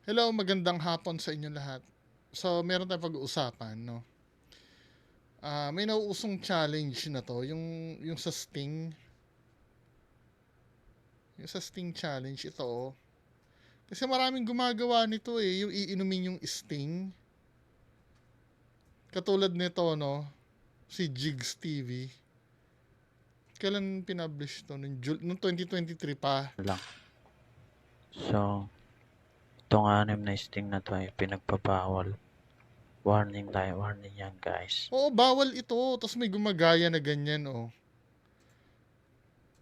Hello, magandang hapon sa inyo lahat. So, meron tayong pag-uusapan, no? May nauusong challenge na to, yung sa Sting. Yung sa Sting challenge, ito, oh. Kasi maraming gumagawa nito eh, yung iinumin yung Sting. Katulad nito, no? Si Jigs TV. Kailan pinablish to? Noong 2023 pa. Lang. So, itong anim na sting na to ay pinagpabawal. Warning tayo, warning yan guys. Oo, bawal ito. Tapos may gumagaya na ganyan, oh.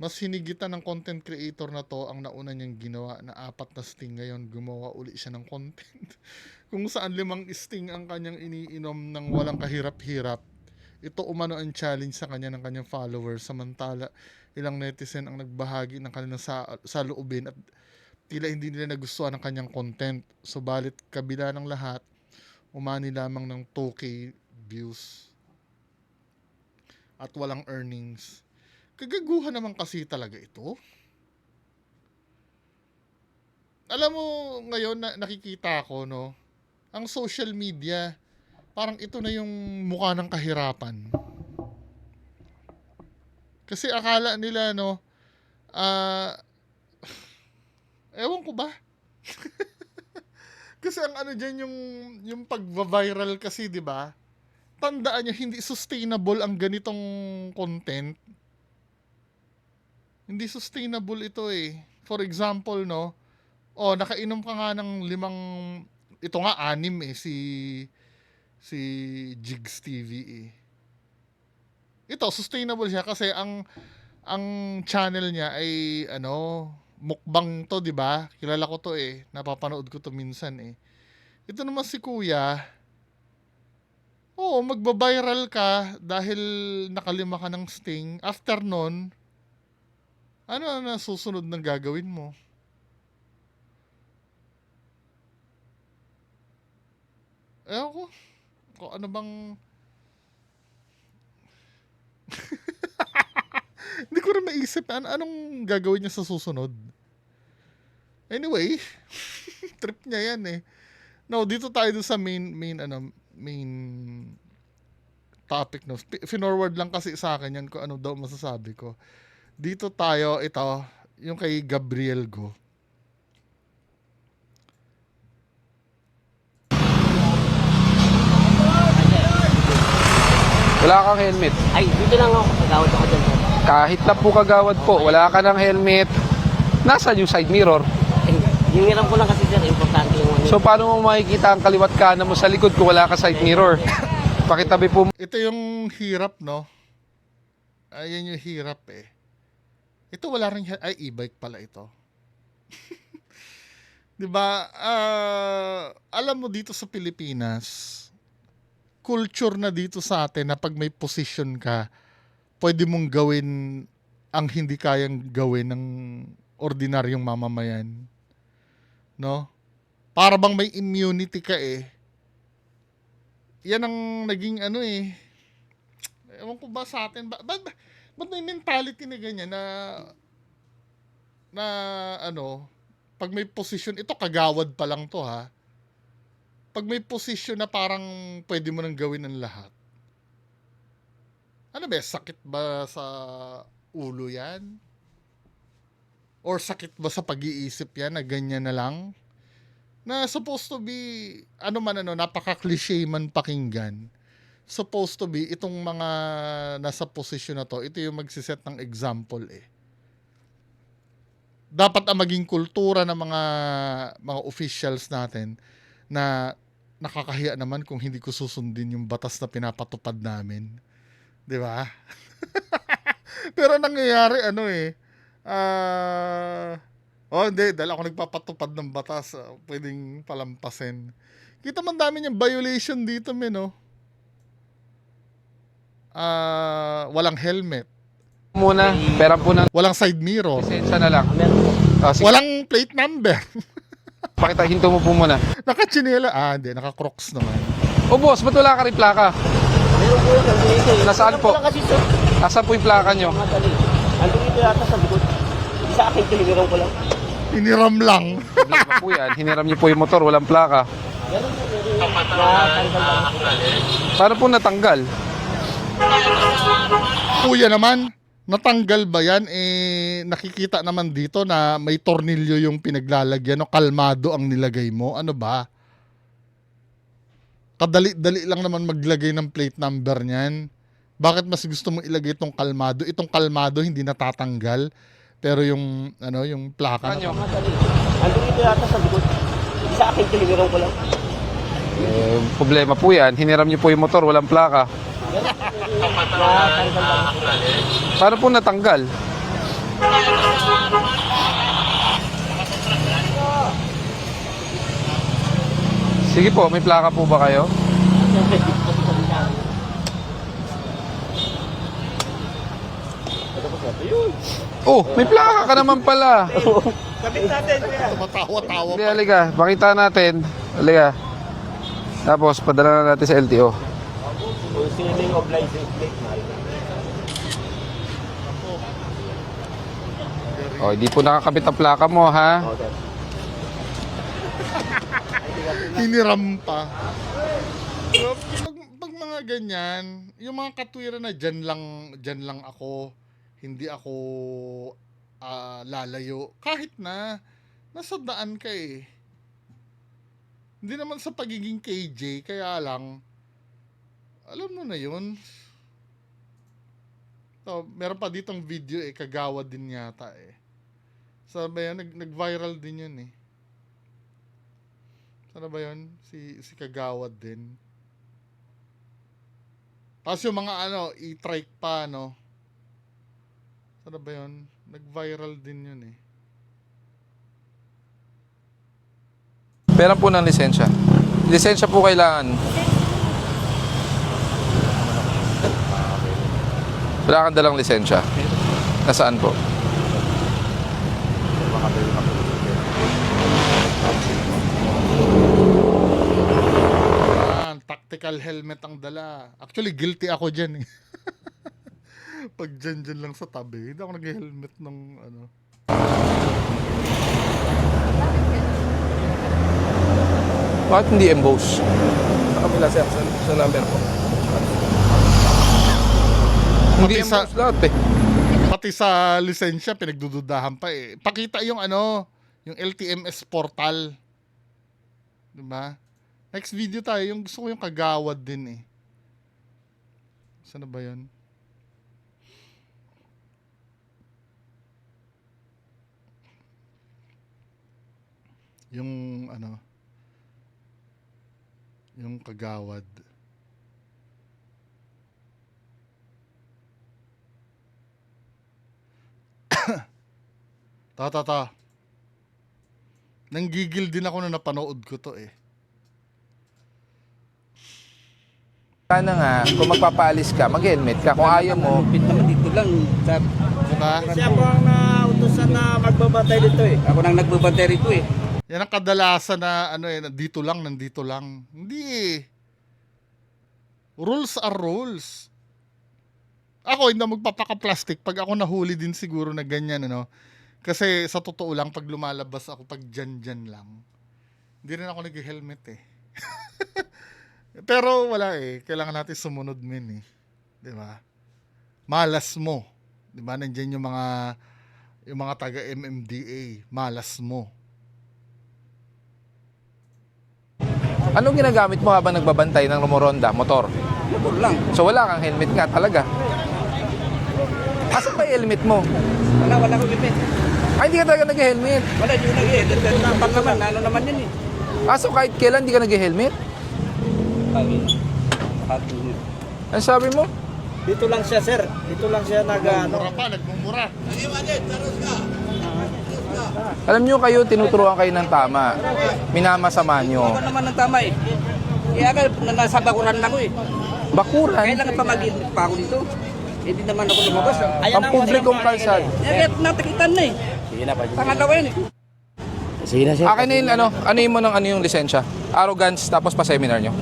Mas hinigitan ng content creator na to ang nauna niyang ginawa na 4 na sting, ngayon gumawa uli siya ng content. Kung saan 5 sting ang kanyang iniinom ng walang kahirap-hirap. Ito umano ang challenge sa kanya ng kanyang followers, samantala ilang netizen ang nagbahagi ng kanilang saloobin at tila hindi nila nagustuhan ang kanyang content. Subalit kabila ng lahat, umani lamang ng 2K views at walang earnings. Kagaguhan naman kasi talaga ito. Alam mo, ngayon nakikita ko, no, ang social media, parang ito na yung mukha ng kahirapan. Kasi akala nila, no, ewan ko ba? Kasi ang ano dyan, yung pag-viral kasi, di ba? Tandaan nyo, hindi sustainable ang ganitong content. Hindi sustainable ito eh. For example, no, nakainom ka nga ng 5, ito nga 6 eh, si Jigs TV eh. Ito, sustainable siya kasi ang channel niya ay mukbang to, di ba? Kilala ko to eh. Napapanood ko to minsan eh. Ito naman si Kuya. Oo, magba-viral ka dahil nakalima ka ng sting. After nun, ano na susunod ng gagawin mo? Ewan ko. Kung ano bang... Hindi ko rin maisip anong gagawin niya sa susunod. Anyway, trip niya yan eh. No, dito tayo dun sa main topic, no. Finorward lang kasi sa akin yan kung ano daw masasabi ko. Dito tayo, ito, yung kay Gabriel Go. Wala kang helmet. Ay, dito lang ako. Kagawad ako dyan. Kahit na po kagawad po, wala ka ng helmet. Nasaan yung side mirror? Yung hiram ko lang kasi sir, importante yung ano. So paano mo makikita ang kaliwat kanan mo sa likod kung wala ka side mirror? Pakitabi po. Ito yung hirap, no? Ayan yung hirap eh. Ito wala rin, ay e-bike pala ito. 'Di ba? Alam mo dito sa Pilipinas, culture na dito sa atin na pag may position ka, pwede mong gawin ang hindi kayang gawin ng ordinaryong mamamayan. No? Para bang may immunity ka eh. Yan ang naging ewan ko ba sa atin, ba't may mentality na ganyan na pag may position, ito kagawad pa lang to ha. Pag may position na parang pwede mo nang gawin ang lahat. Ano ba, sakit ba sa ulo yan? Or sakit ba sa pag-iisip yan na ganyan na lang? Na supposed to be, napaka-cliche man pakinggan. Supposed to be, itong mga nasa posisyon na to, ito yung magsiset ng example eh. Dapat ang maging kultura ng mga officials natin na nakakahiya naman kung hindi ko susundin yung batas na pinapatupad namin. 'Di ba? Pero nangyayari hindi, dahil ako nagpapatupad ng batas, pwedeng palampasin. Kita man dami niyang violation dito, no? Walang helmet. Muna, pera po ng Walang side mirror. lisensya na lang. Sige, Walang plate number. pakita, hinto mo po muna. Nakachinela. Hindi. Naka-crocs naman. O boss, ba't wala ka rin plaka? Meron po yung dito. Nasaan po? Lang kasi sir. Nasaan po yung plaka nyo? Madali. Ando dito yata sa likod. Sa akin, hiniram ko lang. Hiniram lang. Problema po yan. Hiniram niyo po yung motor, walang plaka. Paano po natanggal? Kuya naman, natanggal ba yan? Eh, nakikita naman dito na may tornilyo yung pinaglalagyan. No? Kalmado ang nilagay mo. Ano ba? Kadali-dali lang naman maglagay ng plate number niyan. Bakit mas gusto mong ilagay itong kalmado? Itong kalmado hindi natatanggal. Pero yung, ano, yung plaka Ano? Andun ito yata sa likod. Sa akin ito, hiniram ko lang. Problema po yan. Hiniram niyo po yung motor, walang plaka. Paano po natanggal? Sige po, may plaka po ba kayo? Oh, may plaka ka naman pala. Tumatawa-tawa Hindi, pa. halika. Pakita natin. Halika. Tapos, padala na natin sa LTO. Sealing of license plate. Oh, hindi po nakakabit ang plaka mo, ha? Hiniram pa. So, pag mga ganyan, yung mga katwiran na dyan lang ako, hindi ako lalayo. Kahit na, nasa daan ka eh. Hindi naman sa pagiging KJ, kaya lang, alam mo na yun. So, meron pa ditong video eh, kagawa din yata eh. Sabi yan, nag-viral din yun eh. Sana ba yun? Si Kagawad din. Tapos yung mga ano, e-trike pa, no? Sana ba yun? Nag-viral din yun eh. Pera po ng lisensya. Lisensya po kailangan. Wala kang dalang lisensya. Nasaan po? Tactical helmet ang dala. Actually, guilty ako dyan eh. Pag dyan lang sa tabi, hindi ako nag-helmet ng ano. Bakit hindi emboss? Sa kabila, sir. Sa number po. Hindi Pati sa- emboss lahat eh. Pati sa lisensya, pinagdududahan pa eh. Pakita yung ano, yung LTMS portal. Diba? Next video tayo, yung gusto ko yung Kagawad din eh. Saan na ba yun? Yung ano, yung Kagawad. Ta. Nanggigil din ako na napanood ko to eh. Sana nga, kung magpapaalis ka, mag-helmet ka. Kung ayaw mo, Pit naman dito lang, sir. Diba? Siya po ang nautosan na magbabantay dito eh. Ako nang nagbabantay rito eh. Yan ang kadalasan na ano eh, nandito lang. Hindi eh. Rules are rules. Ako, hindi magpapaka-plastic pag ako nahuli din siguro na ganyan, ano. Kasi sa totoo lang, pag lumalabas ako, pag dyan lang, hindi rin ako nag-helmet eh. Pero wala eh. Kailangan natin sumunod min eh. Di ba? Malas mo. Di ba? Nandiyan yung mga taga MMDA. Malas mo. anong ginagamit mo habang nagbabantay ng rumoronda, motor? Motor lang. So wala kang helmet nga talaga. Asan pa yung helmet mo? Wala ko limit. Ay, hindi ka talaga nag-helmet. Wala, yun nag-edit. Pag naman, ano naman yun eh. So kahit kailan hindi ka nag-helmet? Ano sabi mo? Dito lang siya, sir. Dito lang siya Nagmumura. Alam nyo kayo, tinuturuan kayo ng tama. Minamasama nyo. Ako naman ng tama eh. Kaya ka, nasa bakuran lang ako eh. Bakuran. Kailangan pa mag-edit pa ako dito. Hindi naman ako lumabas. Ang publikong kalsada. Kaya natakitan na eh. Sige na, pwede. Pangalawa yun eh. Sige na, sir. Akin na yun, ano yun mo ng ano yung lisensya? Arrogance, tapos pa seminar nyo?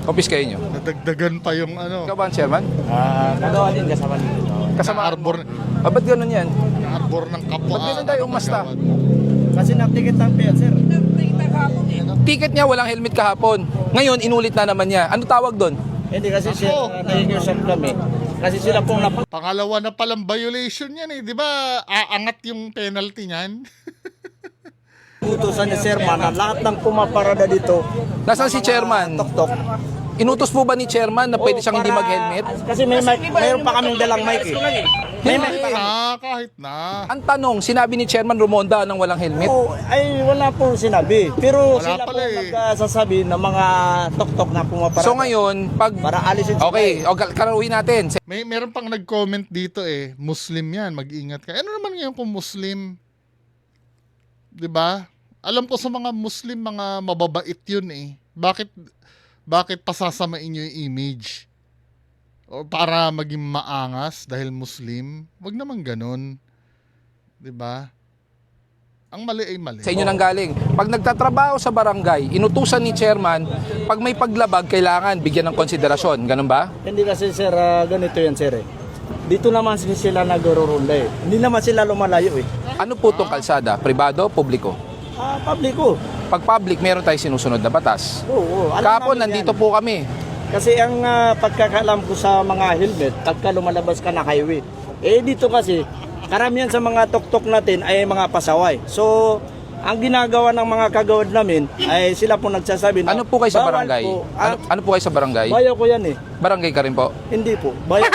Kompis kayo nyo? Nadagdagan pa yung ano. Ikaw ba ang chairman? Magawa din kasama dito. Kasama Arbor, ba't ganun yan? arbor ng kapwa. Ba't ganun tayo umasta? Kasi natikitang yan, sir. Ticket niya walang helmet kahapon. Ngayon, inulit na naman niya. Ano tawag doon? Hindi kasi sir, Ako. nakikiusap kami. Kasi sila pong Pangalawa na palang violation yan eh. Di ba aangat yung penalty niyan? naputusan ni sir man na lahat ng pumaparada dito. Nasaan si chairman? Tok-tok. Inutos po ba ni chairman na pwede siyang hindi Para- mag-helmet? Kasi mayroon pa kaming dalang mic eh. May mic pa kami. Kahit na. Ang tanong, sinabi ni chairman Rumonda nang walang helmet? Oo, ay wala pong sinabi. Pero Wala sila pala po eh. nagsasabi ng mga tok-tok na pumaparada. So ngayon, pag... para alisin sila. Okay, kalaruin natin. Meron pang nag-comment dito eh. Muslim yan, mag-ingat ka. Ano naman ngayon kung Muslim? 'Di ba? Alam ko sa mga Muslim, mga mababait yun eh. Bakit pasasamain nyo yung image? O para maging maangas dahil Muslim? Wag naman ganun. 'Di ba? Ang mali ay mali. Sa inyo nang galing. Pag nagtatrabaho sa barangay, inutusan ni chairman, pag may paglabag, kailangan bigyan ng konsiderasyon. Ganun ba? Hindi kasi sir, ganito yan sir eh. Dito naman sila nagro-ronda eh. Hindi naman sila lumalayo eh. Ano po itong kalsada? Pribado, publiko? Publiko. Pag public, meron tayong sinusunod na batas. Oo, alam Kapon, namin nandito yan. po kami. Kasi ang pagkakaalam ko sa mga helmet, pagka lumalabas ka na highway, dito kasi, karamihan sa mga tok-tok natin ay mga pasaway. So, ang ginagawa ng mga kagawad namin ay sila po nagsasabi na Ano po kayo sa bawal barangay? po. Ano po kayo sa barangay? Bayaw ko yan eh. Barangay ka rin po? Hindi po. Bayaw.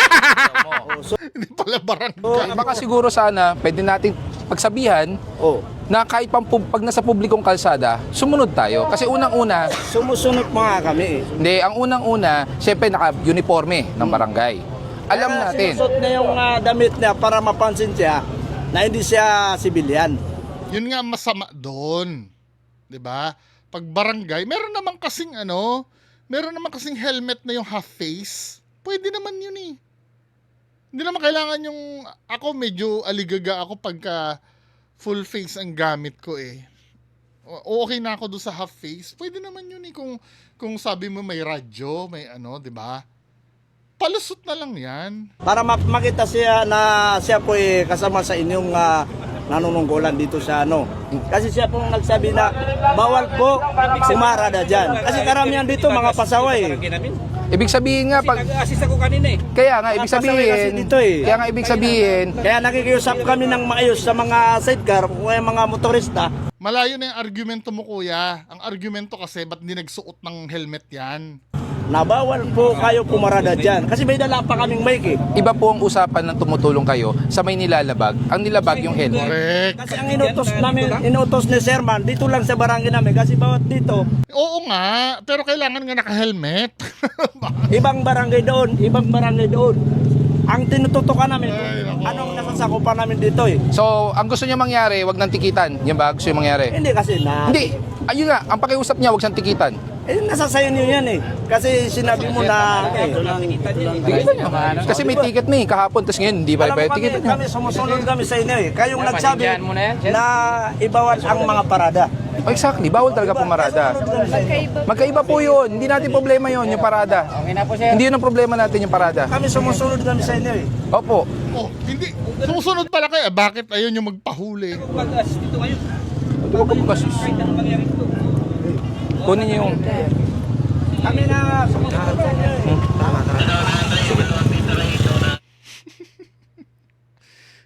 Oo, so, Hindi pala barangay. Baka siguro sana, pwede nating pagsabihan oh, na kahit pag nasa publikong kalsada, sumunod tayo. Kasi unang-una, sumusunod mga kami eh. hindi, ang unang-una, syempre naka-uniforme ng barangay. Alam Kaya natin. sinusot niya yung damit niya para mapansin siya na hindi siya sibilyan. Yun nga ang masama doon. 'Di ba? Pag barangay, meron naman kasing helmet na yung half face. Pwede naman yun eh. Hindi naman kailangan yung ako medyo aligaga ako pagka full face ang gamit ko eh. Okay na ako doon sa half face. Pwede naman yun eh kung sabi mo may radyo, may 'di ba? Palusot na lang 'yan. Para makita siya na siya po kasama sa inyong nanunungkulan dito sa Kasi siya pong nagsabi na bawal po sumarada dyan. Kasi karamihan dito mga pasaway. Ibig sabihin nga, pag... Nag-assist ako kanina eh. Kaya nga, ibig Napasaway kasi sabihin... dito eh. Kaya nga, ibig sabihin... Kaya nakikiusap kami ng maayos sa mga sidecar o mga motorista. Malayo na yung argumento mo kuya. Ang argumento kasi ba't hindi nagsuot ng helmet 'yan? Na bawal po kayo pumarada dyan. Kasi may dala pa kaming mic eh. Iba po ang usapan ng tumutulong kayo sa may nilalabag. Ang nilabag yung helmet. Correct. Kasi ang inutos ni Sherman dito lang sa barangay namin. Kasi bawat dito, Oo nga, pero kailangan nga naka-helmet. ibang barangay doon. Ang tinututukan namin, anong nasasakupan namin dito eh. So, ang gusto niya mangyari, wag nang tikitan. Yan ba gusto niya mangyari? Hindi kasi na. Hindi. Ayun nga, ang pakiusap niya, wag siyang tikitan. Nasa sayo niyo yan eh. Kasi sinabi mo na Kasi may ticket na eh, kahapon, tapos ngayon, hindi ba alam mo iba yung ticket niya? kami sumusunod kami sa inyo eh. Kayong nagsabi na ibawal ang mga parada. Oh, exactly, bawal talaga pumarada. Sumunod kami sa inyo. Magkaiba po yun. Hindi natin problema yun, yung parada. Hindi yun ang problema natin, yung parada. Kami sumusunod kami sa inyo eh. Opo. Oh, hindi. Sumusunod pala kayo. Bakit ayun yung magpahuli? Huwag ka magasus. Kunin niyo yung... Kami na sumusunod sa inyo eh.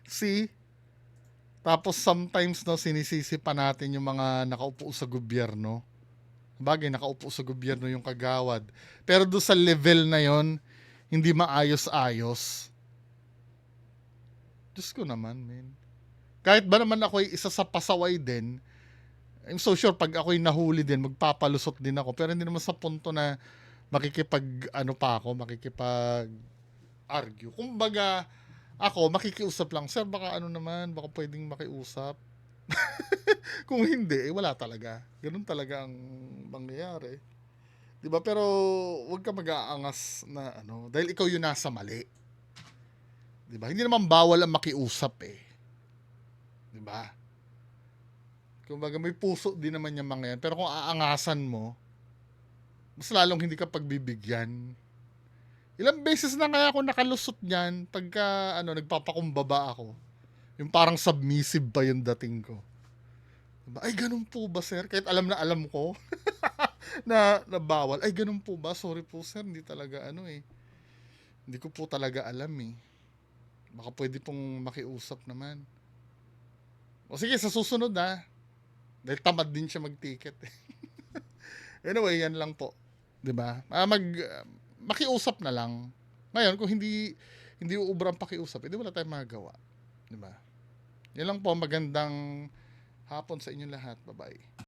See? Tapos sometimes sinisisi pa natin yung mga nakaupo sa gobyerno. Bagay, nakaupo sa gobyerno yung kagawad. Pero doon sa level na yon, hindi maayos-ayos. Diyos ko naman, men. Kahit ba naman ako isa sa pasaway din, I'm so sure pag ako'y nahuli din, magpapalusot din ako. Pero hindi naman sa punto na makikipag argue. Kumbaga, ako, makikiusap lang. Sir, baka baka pwedeng makiusap. Kung hindi, wala talaga. Ganun talaga ang mangyayari. Diba? Pero, huwag ka mag-aangas na dahil ikaw yung nasa mali. Diba? Hindi naman bawal ang makiusap eh. Diba? Kumbaga, may puso din naman yung mga yan. Pero kung aangasan mo, mas lalong hindi ka pagbibigyan. Ilang beses na kaya ako nakalusot niyan pagka nagpapakumbaba ako. Yung parang submissive pa yung dating ko. Diba? Ay, ganun po ba, sir? Kahit alam na alam ko na bawal. Ay, ganun po ba? Sorry po, sir. Hindi talaga ano eh. Hindi ko po talaga alam eh. Baka pwede pong makiusap naman. O sige, sa susunod na. Dahil tamad din siya mag-ticket eh. Anyway, yan lang po. 'Di ba? Makiusap na lang. Ngayon, kung hindi uubrang pakiusap, edi wala tayong magagawa. 'Di ba? Yan lang po, magandang hapon sa inyo lahat. Bye-bye.